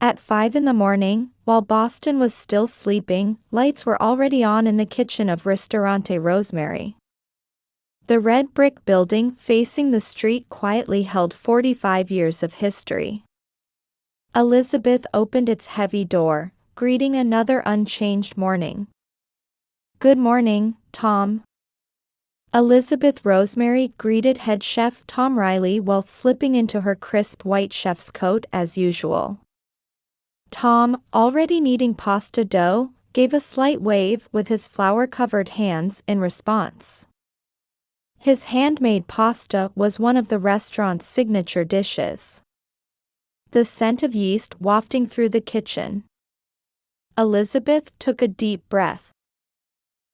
At 5 in the morning, while Boston was still sleeping, lights were already on in the kitchen of Ristorante Rosemary. The red brick building facing the street quietly held 45 years of history. Elizabeth opened its heavy door, greeting another unchanged morning. "Good morning, Tom." Elizabeth Rosemary greeted head chef Tom Riley while slipping into her crisp white chef's coat as usual. Tom, already kneading pasta dough, gave a slight wave with his flour-covered hands in response. His handmade pasta was one of the restaurant's signature dishes. The scent of yeast wafting through the kitchen. Elizabeth took a deep breath.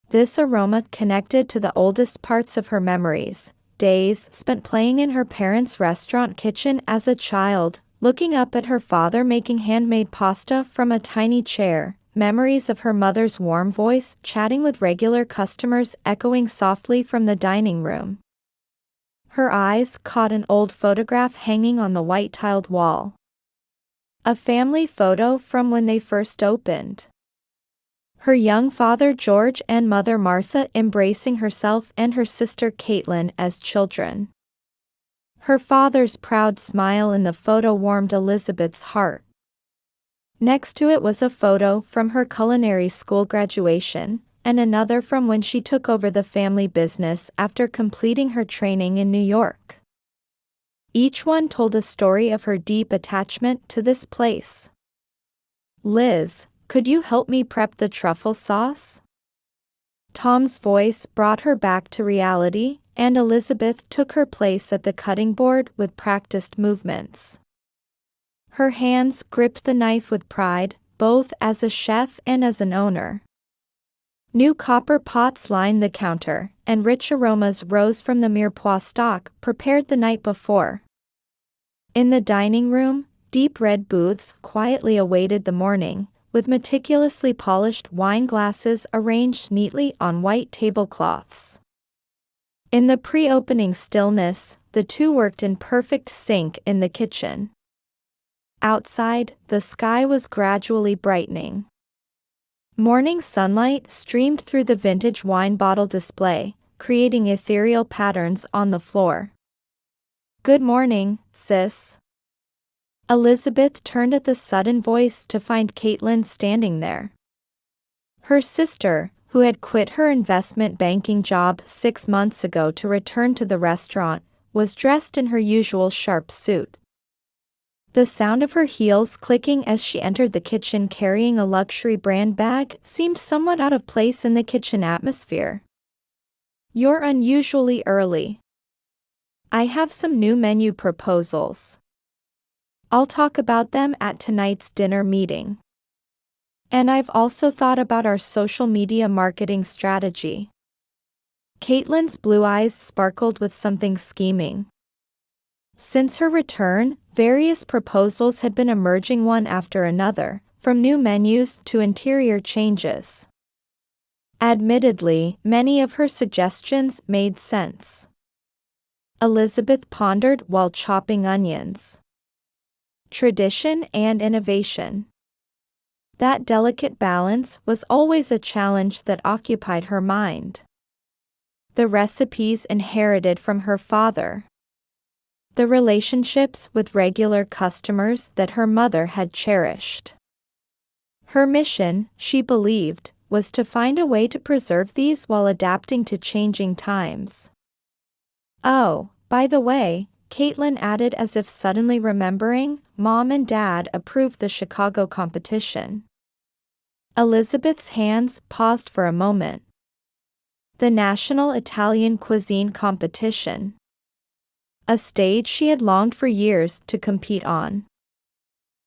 This aroma connected to the oldest parts of her memories, days spent playing in her parents' restaurant kitchen as a child, looking up at her father making handmade pasta from a tiny chair, memories of her mother's warm voice chatting with regular customers echoing softly from the dining room. Her eyes caught an old photograph hanging on the white-tiled wall. A family photo from when they first opened. Her young father George and mother Martha embracing herself and her sister Caitlin as children. Her father's proud smile in the photo warmed Elizabeth's heart. Next to it was a photo from her culinary school graduation, and another from when she took over the family business after completing her training in New York. Each one told a story of her deep attachment to this place. "Liz, could you help me prep the truffle sauce?" Tom's voice brought her back to reality, and Elizabeth took her place at the cutting board with practiced movements. Her hands gripped the knife with pride, both as a chef and as an owner. New copper pots lined the counter, and rich aromas rose from the mirepoix stock prepared the night before. In the dining room, deep red booths quietly awaited the morning, with meticulously polished wine glasses arranged neatly on white tablecloths. In the pre-opening stillness, the two worked in perfect sync in the kitchen. Outside, the sky was gradually brightening. Morning sunlight streamed through the vintage wine bottle display, creating ethereal patterns on the floor. "Good morning, sis." Elizabeth turned at the sudden voice to find Caitlin standing there. Her sister, who had quit her investment banking job 6 months ago to return to the restaurant, was dressed in her usual sharp suit. The sound of her heels clicking as she entered the kitchen carrying a luxury brand bag seemed somewhat out of place in the kitchen atmosphere. "You're unusually early. I have some new menu proposals. I'll talk about them at tonight's dinner meeting. And I've also thought about our social media marketing strategy." Caitlin's blue eyes sparkled with something scheming. Since her return, various proposals had been emerging one after another, from new menus to interior changes. Admittedly, many of her suggestions made sense. Elizabeth pondered while chopping onions. Tradition and innovation. That delicate balance was always a challenge that occupied her mind. The recipes inherited from her father. The relationships with regular customers that her mother had cherished. Her mission, she believed, was to find a way to preserve these while adapting to changing times. "Oh, by the way," Caitlin added as if suddenly remembering, "Mom and Dad approved the Chicago competition." Elizabeth's hands paused for a moment. The National Italian Cuisine Competition. A stage she had longed for years to compete on.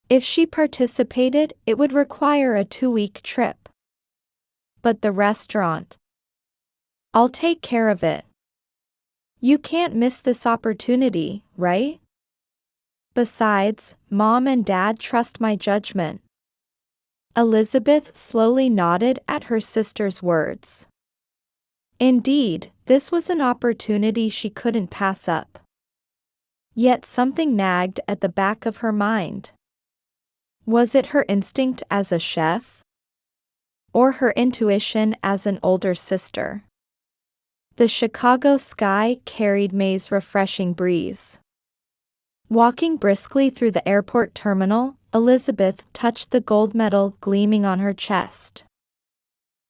If she participated, it would require a 2-week trip. But the restaurant. "I'll take care of it. You can't miss this opportunity, right? Besides, Mom and Dad trust my judgment." Elizabeth slowly nodded at her sister's words. Indeed, this was an opportunity she couldn't pass up. Yet something nagged at the back of her mind. Was it her instinct as a chef? Or her intuition as an older sister? The Chicago sky carried May's refreshing breeze. Walking briskly through the airport terminal, Elizabeth touched the gold medal gleaming on her chest.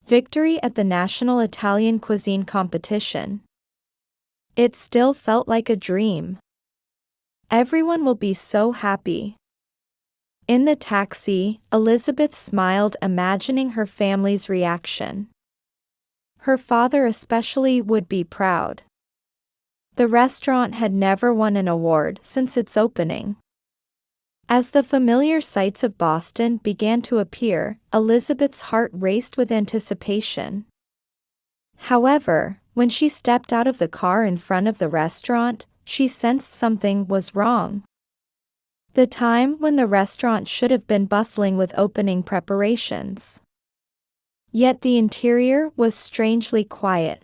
Victory at the National Italian Cuisine Competition. It still felt like a dream. Everyone will be so happy. In the taxi, Elizabeth smiled, imagining her family's reaction. Her father especially would be proud. The restaurant had never won an award since its opening. As the familiar sights of Boston began to appear, Elizabeth's heart raced with anticipation. However, when she stepped out of the car in front of the restaurant, she sensed something was wrong. The time when the restaurant should have been bustling with opening preparations. Yet the interior was strangely quiet.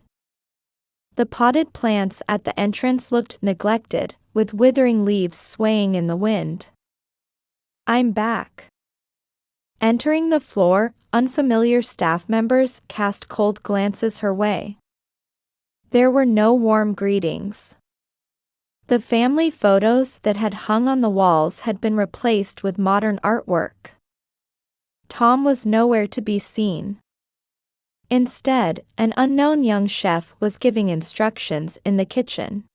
The potted plants at the entrance looked neglected, with withering leaves swaying in the wind. "I'm back." Entering the floor, unfamiliar staff members cast cold glances her way. There were no warm greetings. The family photos that had hung on the walls had been replaced with modern artwork. Tom was nowhere to be seen. Instead, an unknown young chef was giving instructions in the kitchen.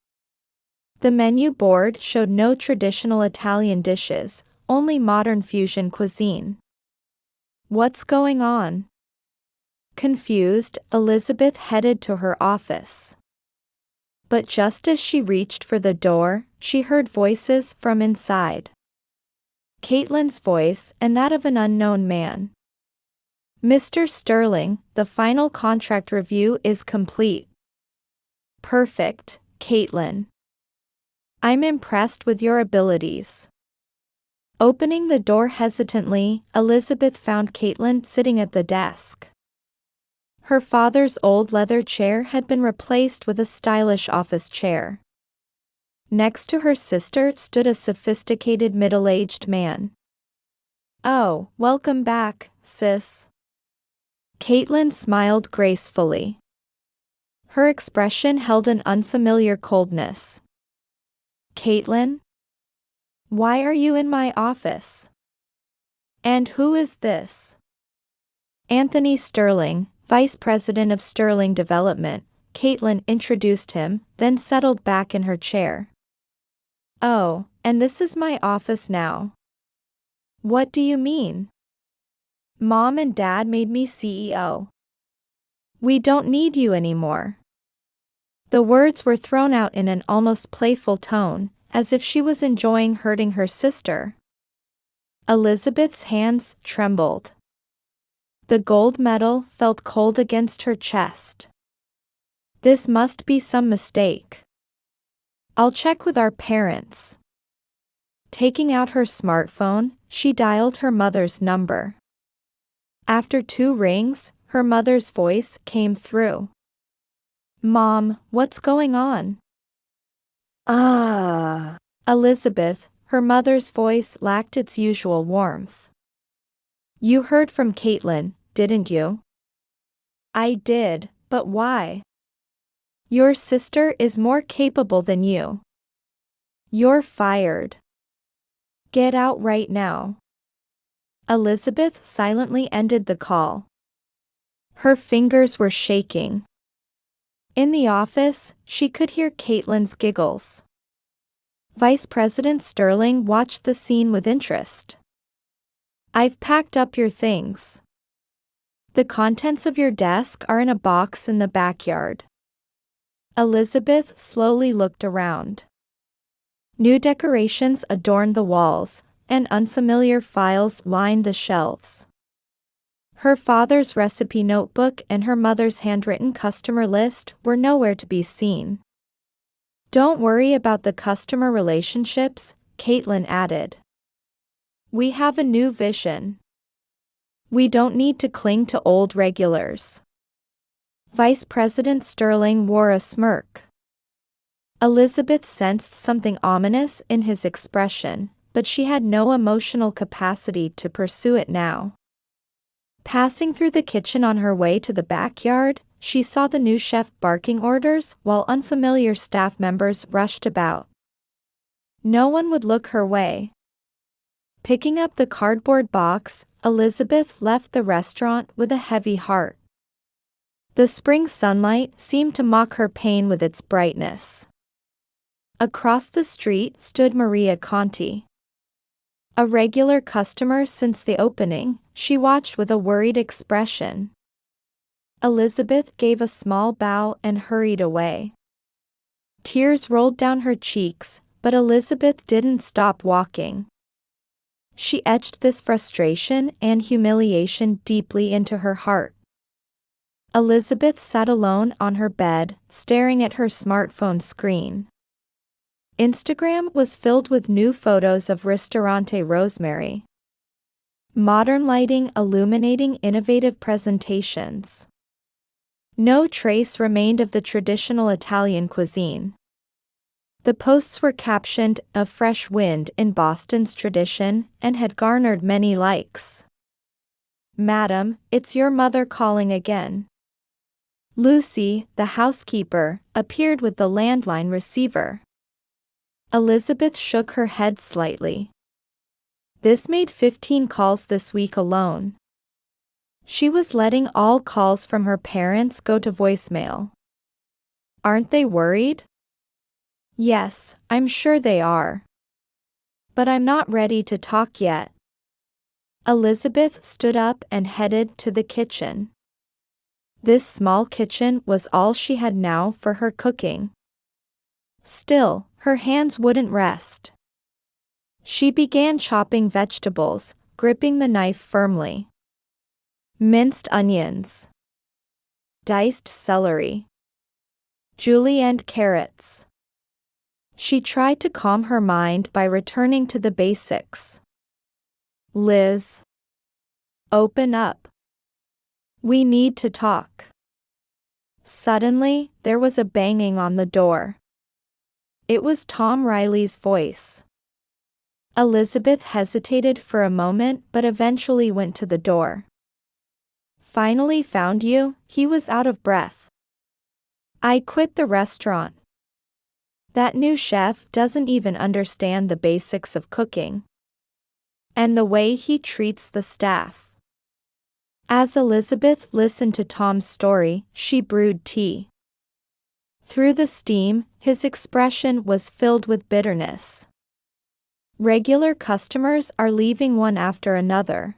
The menu board showed no traditional Italian dishes, only modern fusion cuisine. What's going on? Confused, Elizabeth headed to her office. But just as she reached for the door, she heard voices from inside. Caitlin's voice and that of an unknown man. "Mr. Sterling, the final contract review is complete." "Perfect, Caitlin. I'm impressed with your abilities." Opening the door hesitantly, Elizabeth found Caitlin sitting at the desk. Her father's old leather chair had been replaced with a stylish office chair. Next to her sister stood a sophisticated middle-aged man. "Oh, welcome back, sis." Caitlin smiled gracefully. Her expression held an unfamiliar coldness. "Caitlin? Why are you in my office? And who is this?" "Anthony Sterling, Vice President of Sterling Development," Caitlin introduced him, then settled back in her chair. "Oh, and this is my office now." "What do you mean?" "Mom and Dad made me CEO. We don't need you anymore." The words were thrown out in an almost playful tone, as if she was enjoying hurting her sister. Elizabeth's hands trembled. The gold medal felt cold against her chest. This must be some mistake. "I'll check with our parents." Taking out her smartphone, she dialed her mother's number. After 2 rings, her mother's voice came through. "Mom, what's going on?" Elizabeth, her mother's voice lacked its usual warmth. "You heard from Caitlin, didn't you?" "I did, but why?" "Your sister is more capable than you. You're fired. Get out right now." Elizabeth silently ended the call. Her fingers were shaking. In the office, she could hear Caitlin's giggles. Vice President Sterling watched the scene with interest. "I've packed up your things. The contents of your desk are in a box in the backyard." Elizabeth slowly looked around. New decorations adorned the walls, and unfamiliar files lined the shelves. Her father's recipe notebook and her mother's handwritten customer list were nowhere to be seen. "Don't worry about the customer relationships," Caitlin added. "We have a new vision. We don't need to cling to old regulars." Vice President Sterling wore a smirk. Elizabeth sensed something ominous in his expression, but she had no emotional capacity to pursue it now. Passing through the kitchen on her way to the backyard, she saw the new chef barking orders while unfamiliar staff members rushed about. No one would look her way. Picking up the cardboard box, Elizabeth left the restaurant with a heavy heart. The spring sunlight seemed to mock her pain with its brightness. Across the street stood Maria Conti. A regular customer since the opening, she watched with a worried expression. Elizabeth gave a small bow and hurried away. Tears rolled down her cheeks, but Elizabeth didn't stop walking. She etched this frustration and humiliation deeply into her heart. Elizabeth sat alone on her bed, staring at her smartphone screen. Instagram was filled with new photos of Ristorante Rosemary. Modern lighting illuminating innovative presentations. No trace remained of the traditional Italian cuisine. The posts were captioned, "A fresh wind in Boston's tradition," and had garnered many likes. "Madam, it's your mother calling again." Lucy, the housekeeper, appeared with the landline receiver. Elizabeth shook her head slightly. This made 15 calls this week alone. She was letting all calls from her parents go to voicemail. Aren't they worried? Yes, I'm sure they are. But I'm not ready to talk yet. Elizabeth stood up and headed to the kitchen. This small kitchen was all she had now for her cooking. Still, her hands wouldn't rest. She began chopping vegetables, gripping the knife firmly. Minced onions. Diced celery. Julienne carrots. She tried to calm her mind by returning to the basics. Liz. Open up. We need to talk. Suddenly, there was a banging on the door. It was Tom Riley's voice. Elizabeth hesitated for a moment but eventually went to the door. "Finally found you," he was out of breath. "I quit the restaurant. That new chef doesn't even understand the basics of cooking. And the way he treats the staff." As Elizabeth listened to Tom's story, she brewed tea. Through the steam, his expression was filled with bitterness. Regular customers are leaving one after another.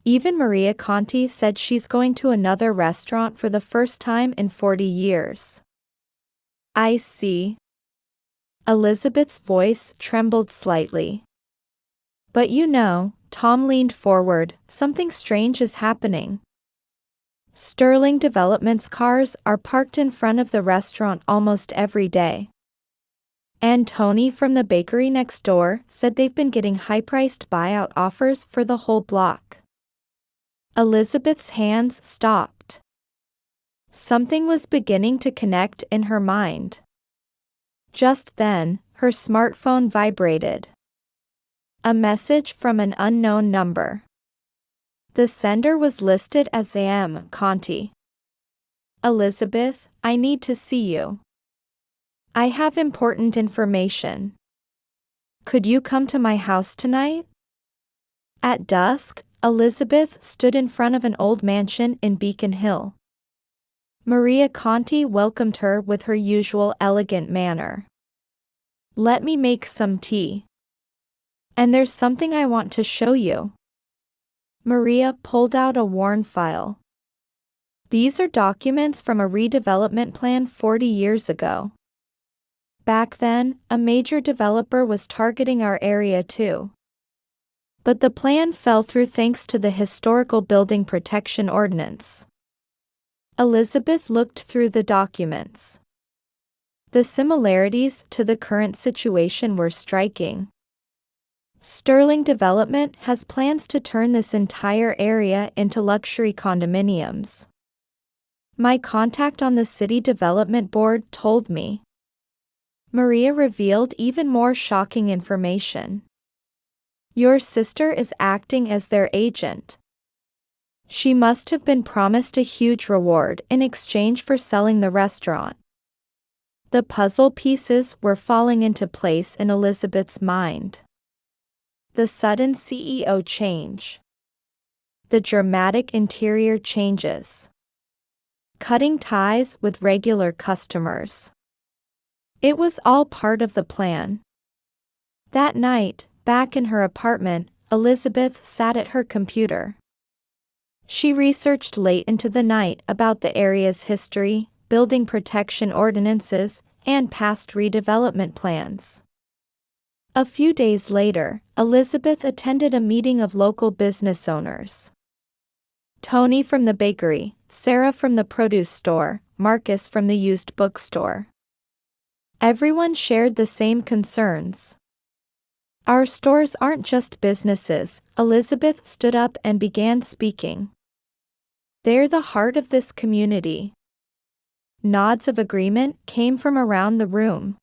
Even Maria Conti said she's going to another restaurant for the first time in 40 years. "I see." Elizabeth's voice trembled slightly. "But you know," Tom leaned forward, "something strange is happening. Sterling Development's cars are parked in front of the restaurant almost every day. And Tony from the bakery next door said they've been getting high-priced buyout offers for the whole block." Elizabeth's hands stopped. Something was beginning to connect in her mind. Just then, her smartphone vibrated. A message from an unknown number. The sender was listed as A.M. Conti. "Elizabeth, I need to see you. I have important information. Could you come to my house tonight?" At dusk, Elizabeth stood in front of an old mansion in Beacon Hill. Maria Conti welcomed her with her usual elegant manner. "Let me make some tea. And there's something I want to show you." Maria pulled out a worn file. "These are documents from a redevelopment plan 40 years ago. Back then, a major developer was targeting our area too. But the plan fell through thanks to the Historical Building Protection Ordinance." Elizabeth looked through the documents. The similarities to the current situation were striking. Sterling Development has plans to turn this entire area into luxury condominiums. My contact on the City Development Board told me. Maria revealed even more shocking information. Your sister is acting as their agent. She must have been promised a huge reward in exchange for selling the restaurant. The puzzle pieces were falling into place in Elizabeth's mind. The sudden CEO change. The dramatic interior changes. Cutting ties with regular customers. It was all part of the plan. That night, back in her apartment, Elizabeth sat at her computer. She researched late into the night about the area's history, building protection ordinances, and past redevelopment plans. A few days later, Elizabeth attended a meeting of local business owners. Tony from the bakery, Sarah from the produce store, Marcus from the used bookstore. Everyone shared the same concerns. Our stores aren't just businesses, Elizabeth stood up and began speaking. They're the heart of this community. Nods of agreement came from around the room.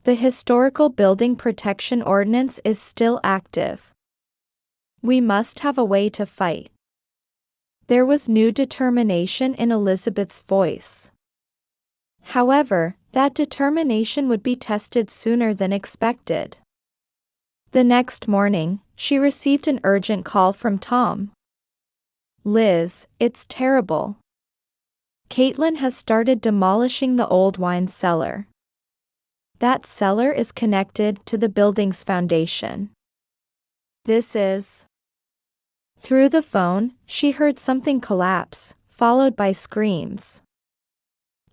The historical building protection ordinance is still active. We must have a way to fight. There was new determination in Elizabeth's voice. However, that determination would be tested sooner than expected. The next morning, she received an urgent call from Tom. Liz, it's terrible. Caitlin has started demolishing the old wine cellar. That cellar is connected to the building's foundation. This is... Through the phone, she heard something collapse, followed by screams.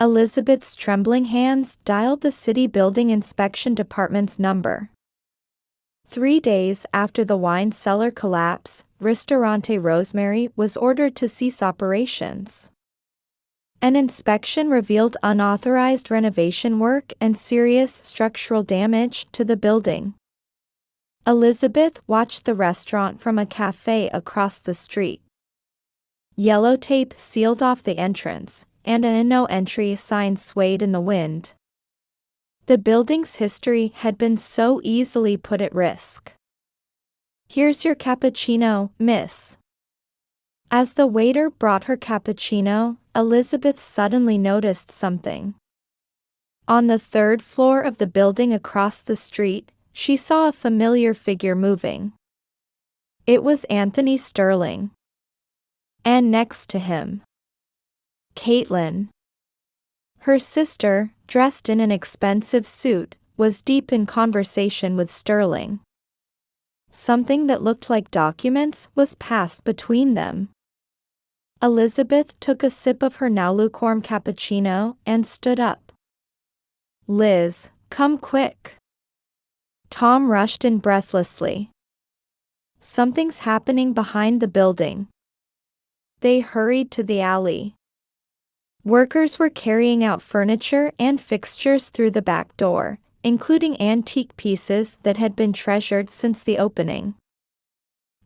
Elizabeth's trembling hands dialed the city building inspection department's number. 3 days after the wine cellar collapse, Ristorante Rosemary was ordered to cease operations. An inspection revealed unauthorized renovation work and serious structural damage to the building. Elizabeth watched the restaurant from a cafe across the street. Yellow tape sealed off the entrance, and an no entry sign swayed in the wind. The building's history had been so easily put at risk. Here's your cappuccino, miss. As the waiter brought her cappuccino, Elizabeth suddenly noticed something. On the 3rd floor of the building across the street, she saw a familiar figure moving. It was Anthony Sterling. And next to him, Caitlin. Her sister, dressed in an expensive suit, was deep in conversation with Sterling. Something that looked like documents was passed between them. Elizabeth took a sip of her now lukewarm cappuccino and stood up. Liz, come quick. Tom rushed in breathlessly. Something's happening behind the building. They hurried to the alley. Workers were carrying out furniture and fixtures through the back door, including antique pieces that had been treasured since the opening.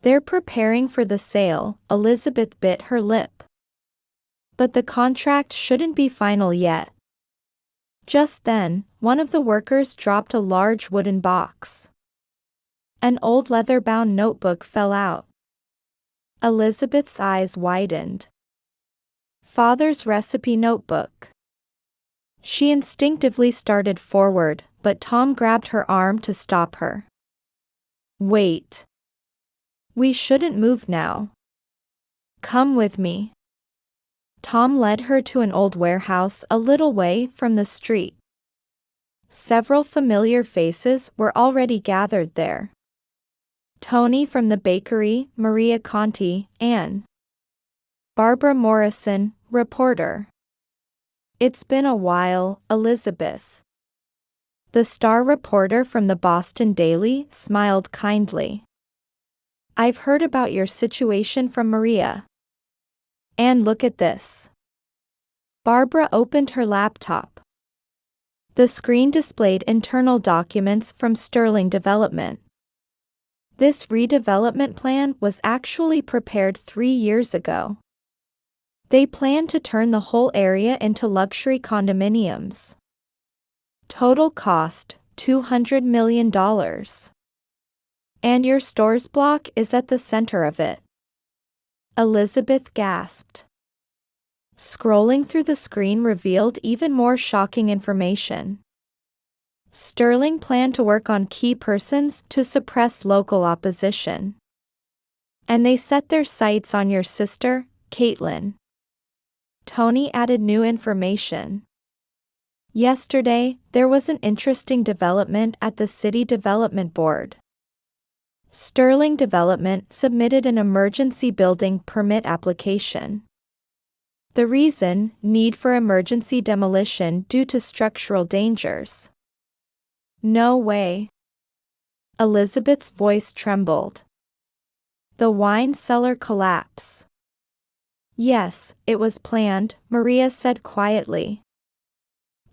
They're preparing for the sale, Elizabeth bit her lip. But the contract shouldn't be final yet. Just then, one of the workers dropped a large wooden box. An old leather-bound notebook fell out. Elizabeth's eyes widened. Father's recipe notebook. She instinctively started forward, but Tom grabbed her arm to stop her. Wait. We shouldn't move now. Come with me. Tom led her to an old warehouse a little way from the street. Several familiar faces were already gathered there. Tony from the bakery, Maria Conti, and Barbara Morrison, reporter. It's been a while, Elizabeth. The star reporter from the Boston Daily smiled kindly. I've heard about your situation from Maria. And look at this. Barbara opened her laptop. The screen displayed internal documents from Sterling Development. This redevelopment plan was actually prepared 3 years ago. They plan to turn the whole area into luxury condominiums. Total cost, $200 million. And your store's block is at the center of it. Elizabeth gasped. Scrolling through the screen revealed even more shocking information. Sterling planned to work on key persons to suppress local opposition. And they set their sights on your sister, Caitlin. Tony added new information. Yesterday, there was an interesting development at the City Development Board. Sterling Development submitted an emergency building permit application. The reason: need for emergency demolition due to structural dangers. No way. Elizabeth's voice trembled. The wine cellar collapse. Yes, it was planned, Maria said quietly.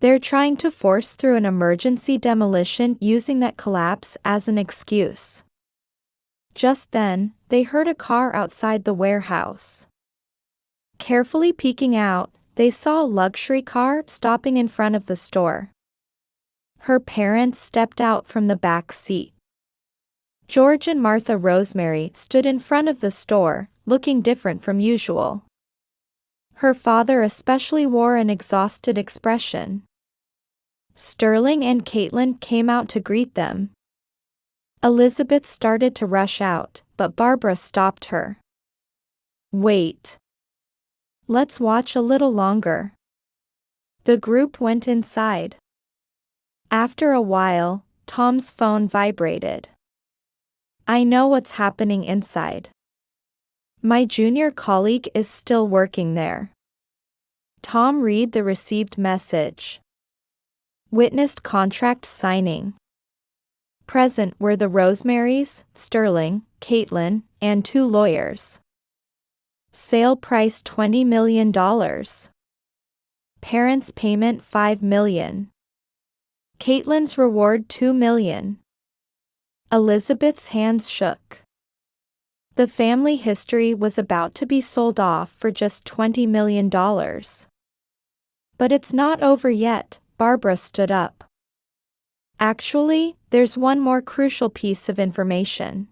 They're trying to force through an emergency demolition using that collapse as an excuse. Just then, they heard a car outside the warehouse. Carefully peeking out, they saw a luxury car stopping in front of the store. Her parents stepped out from the back seat. George and Martha Rosemary stood in front of the store, looking different from usual. Her father especially wore an exhausted expression. Sterling and Caitlin came out to greet them. Elizabeth started to rush out, but Barbara stopped her. Wait. Let's watch a little longer. The group went inside. After a while, Tom's phone vibrated. I know what's happening inside. My junior colleague is still working there. Tom read the received message. Witnessed contract signing. Present were the Rosemarys, Sterling, Caitlin, and 2 lawyers. Sale price $20 million. Parents' payment $5 million. Caitlin's reward $2 million. Elizabeth's hands shook. The family history was about to be sold off for just $20 million. But it's not over yet, Barbara stood up. Actually, there's one more crucial piece of information.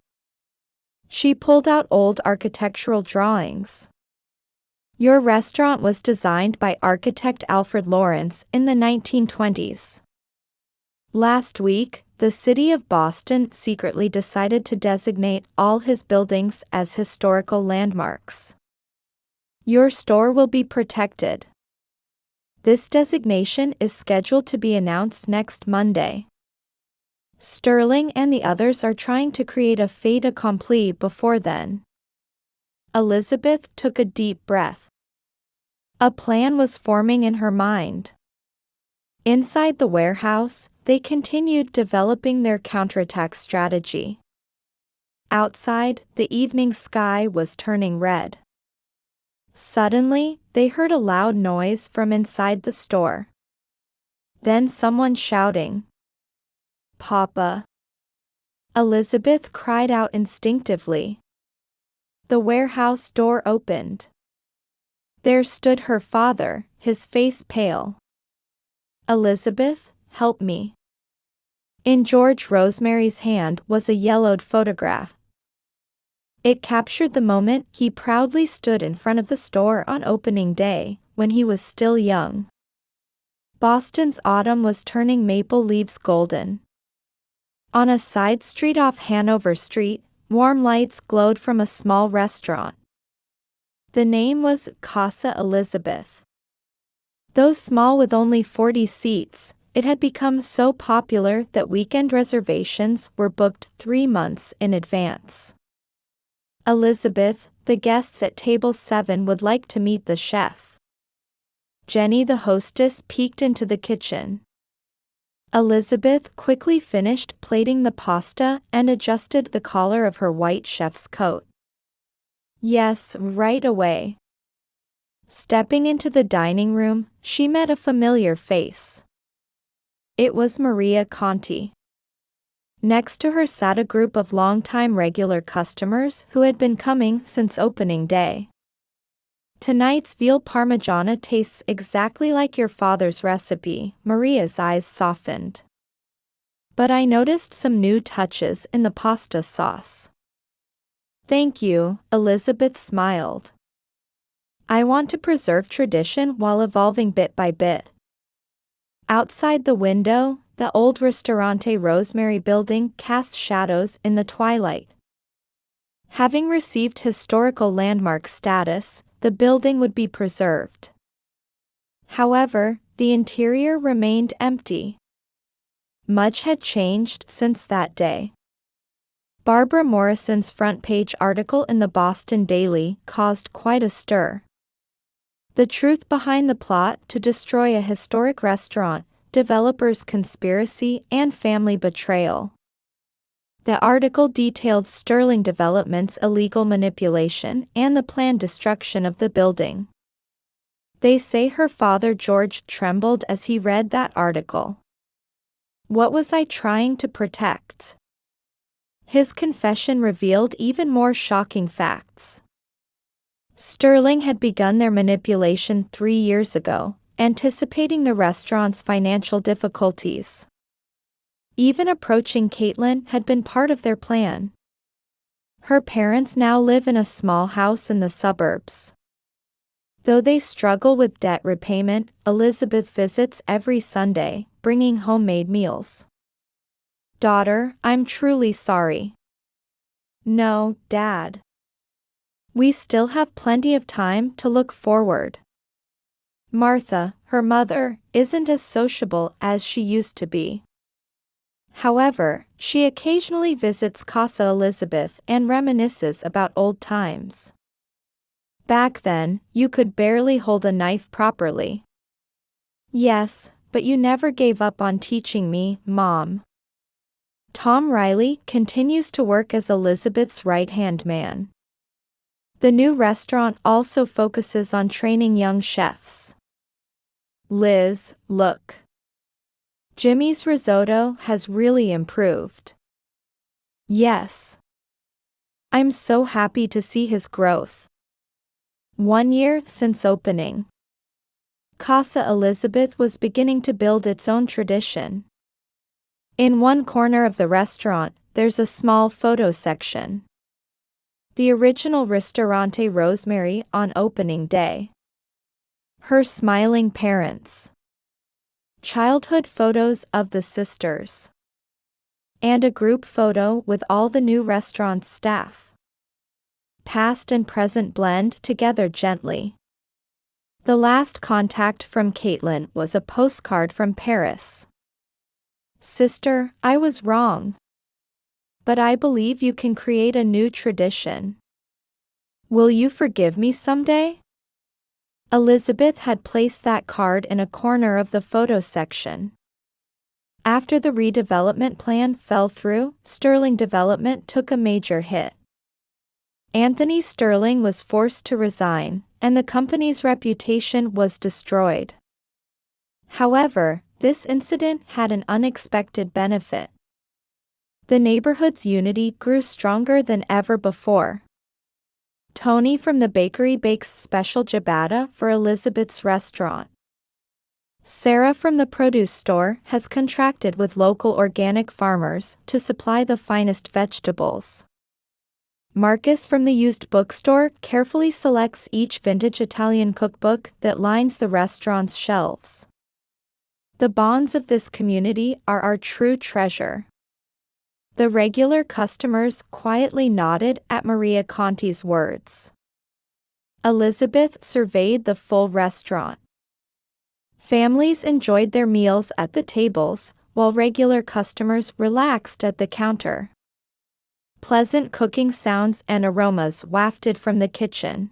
She pulled out old architectural drawings. Your restaurant was designed by architect Alfred Lawrence in the 1920s. Last week, the city of Boston secretly decided to designate all his buildings as historical landmarks. Your store will be protected. This designation is scheduled to be announced next Monday. Sterling and the others are trying to create a fait accompli before then. Elizabeth took a deep breath. A plan was forming in her mind. Inside the warehouse, they continued developing their counterattack strategy. Outside, the evening sky was turning red. Suddenly, they heard a loud noise from inside the store. Then someone shouting. Papa! Elizabeth cried out instinctively. The warehouse door opened. There stood her father, his face pale. Elizabeth, help me. In George Rosemary's hand was a yellowed photograph. It captured the moment he proudly stood in front of the store on opening day, when he was still young. Boston's autumn was turning maple leaves golden. On a side street off Hanover Street, warm lights glowed from a small restaurant. The name was Casa Elizabeth. Though small with only 40 seats, it had become so popular that weekend reservations were booked 3 months in advance. Elizabeth, the guests at table 7 would like to meet the chef. Jenny, the hostess, peeked into the kitchen. Elizabeth quickly finished plating the pasta and adjusted the collar of her white chef's coat. Yes, right away. Stepping into the dining room, she met a familiar face. It was Maria Conti. Next to her sat a group of longtime regular customers who had been coming since opening day. Tonight's veal parmigiana tastes exactly like your father's recipe, Maria's eyes softened. but I noticed some new touches in the pasta sauce. Thank you, Elizabeth smiled. I want to preserve tradition while evolving bit by bit. Outside the window, the old Ristorante Rosemary building cast shadows in the twilight. Having received historical landmark status, the building would be preserved. However, the interior remained empty. Much had changed since that day. Barbara Morrison's front-page article in the Boston Daily caused quite a stir. The truth behind the plot to destroy a historic restaurant, developers' conspiracy, and family betrayal. The article detailed Sterling Development's illegal manipulation and the planned destruction of the building. They say her father George trembled as he read that article. What was I trying to protect? His confession revealed even more shocking facts. Sterling had begun their manipulation 3 years ago, anticipating the restaurant's financial difficulties. Even approaching Caitlin had been part of their plan. Her parents now live in a small house in the suburbs. Though they struggle with debt repayment, Elizabeth visits every Sunday, bringing homemade meals. Daughter, I'm truly sorry. No, Dad. We still have plenty of time to look forward. Martha, her mother, isn't as sociable as she used to be. However, she occasionally visits Casa Elizabeth and reminisces about old times. Back then, you could barely hold a knife properly. Yes, but you never gave up on teaching me, Mom. Tom Riley continues to work as Elizabeth's right-hand man. The new restaurant also focuses on training young chefs. Liz, look. Jimmy's risotto has really improved. Yes. I'm so happy to see his growth. 1 year since opening. Casa Elizabeth was beginning to build its own tradition. In one corner of the restaurant, there's a small photo section. The original Ristorante Rosemary on opening day. Her smiling parents. Childhood photos of the sisters. And a group photo with all the new restaurant's staff. Past and present blend together gently. The last contact from Caitlin was a postcard from Paris. Sister, I was wrong. But I believe you can create a new tradition. Will you forgive me someday? Elizabeth had placed that card in a corner of the photo section. After the redevelopment plan fell through, Sterling Development took a major hit. Anthony Sterling was forced to resign, and the company's reputation was destroyed. However, this incident had an unexpected benefit. The neighborhood's unity grew stronger than ever before. Tony from the bakery bakes special ciabatta for Elizabeth's restaurant. Sarah from the produce store has contracted with local organic farmers to supply the finest vegetables. Marcus from the used bookstore carefully selects each vintage Italian cookbook that lines the restaurant's shelves. The bonds of this community are our true treasure. The regular customers quietly nodded at Maria Conti's words. Elizabeth surveyed the full restaurant. Families enjoyed their meals at the tables, while regular customers relaxed at the counter. Pleasant cooking sounds and aromas wafted from the kitchen.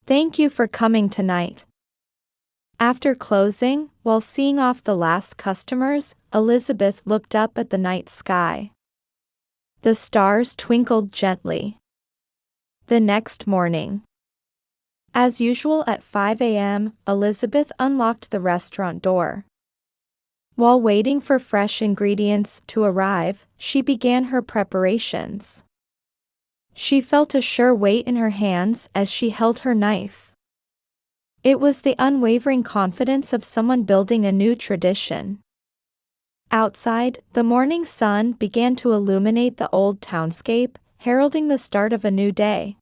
Thank you for coming tonight. After closing, while seeing off the last customers, Elizabeth looked up at the night sky. The stars twinkled gently. The next morning. As usual at 5 a.m., Elizabeth unlocked the restaurant door. While waiting for fresh ingredients to arrive, she began her preparations. She felt a sure weight in her hands as she held her knife. It was the unwavering confidence of someone building a new tradition. Outside, the morning sun began to illuminate the old townscape, heralding the start of a new day.